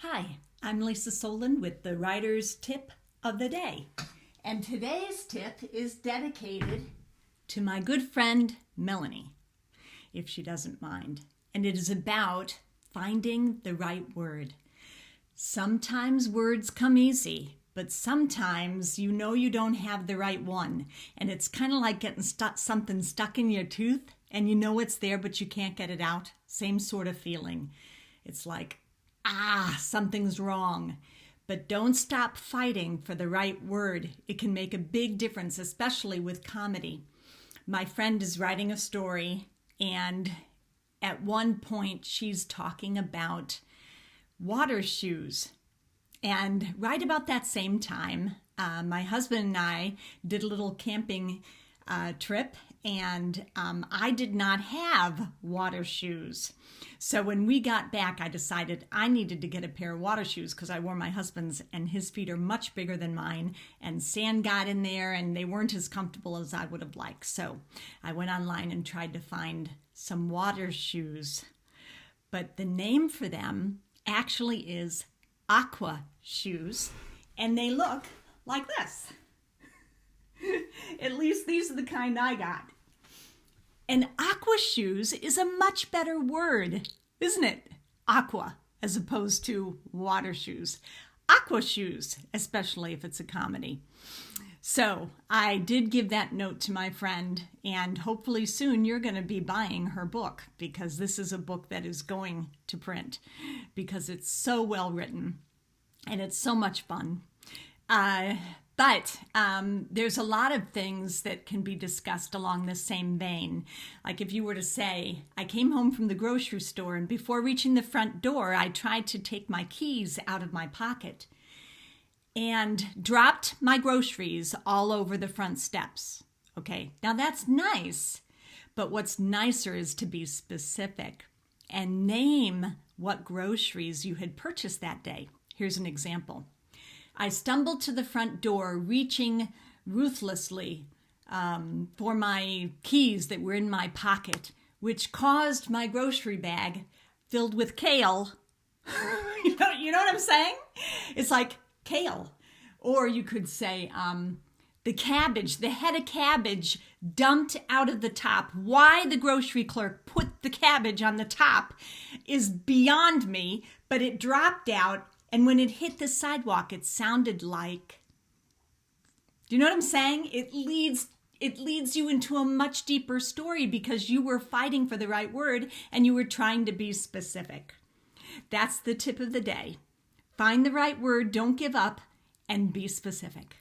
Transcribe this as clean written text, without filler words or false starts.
Hi, I'm Lisa Soland with the Writer's Tip of the Day. And today's tip is dedicated to my good friend Melanie, if she doesn't mind. And it is about finding the right word. Sometimes words come easy, but sometimes you know you don't have the right one. And it's kind of like getting something stuck in your tooth and you know it's there, but you can't get it out. Same sort of feeling. It's like, something's wrong. But don't stop fighting for the right word. It can make a big difference, especially with comedy. My friend is writing a story, and at one point she's talking about water shoes. And right about that same time, my husband and I did a little camping trip, and I did not have water shoes. So when we got back, I decided I needed to get a pair of water shoes because I wore my husband's and his feet are much bigger than mine, and sand got in there and they weren't as comfortable as I would have liked. So I went online and tried to find some water shoes. But the name for them actually is aqua shoes, and they look like this. At least these are the kind I got. And aqua shoes is a much better word, isn't it? Aqua, as opposed to water shoes. Aqua shoes, especially if it's a comedy. So I did give that note to my friend, and hopefully soon you're going to be buying her book, because this is a book that is going to print because it's so well written and it's so much fun. But there's a lot of things that can be discussed along the same vein. Like if you were to say, I came home from the grocery store and before reaching the front door, I tried to take my keys out of my pocket and dropped my groceries all over the front steps. Okay, now that's nice, but what's nicer is to be specific and name what groceries you had purchased that day. Here's an example. I stumbled to the front door, reaching ruthlessly for my keys that were in my pocket, which caused my grocery bag filled with kale. You know what I'm saying? It's like kale. Or you could say the head of cabbage dumped out of the top. Why the grocery clerk put the cabbage on the top is beyond me, but it dropped out. And when it hit the sidewalk, it sounded like, do you know what I'm saying? It leads you into a much deeper story because you were fighting for the right word and you were trying to be specific. That's the tip of the day. Find the right word, don't give up, and be specific.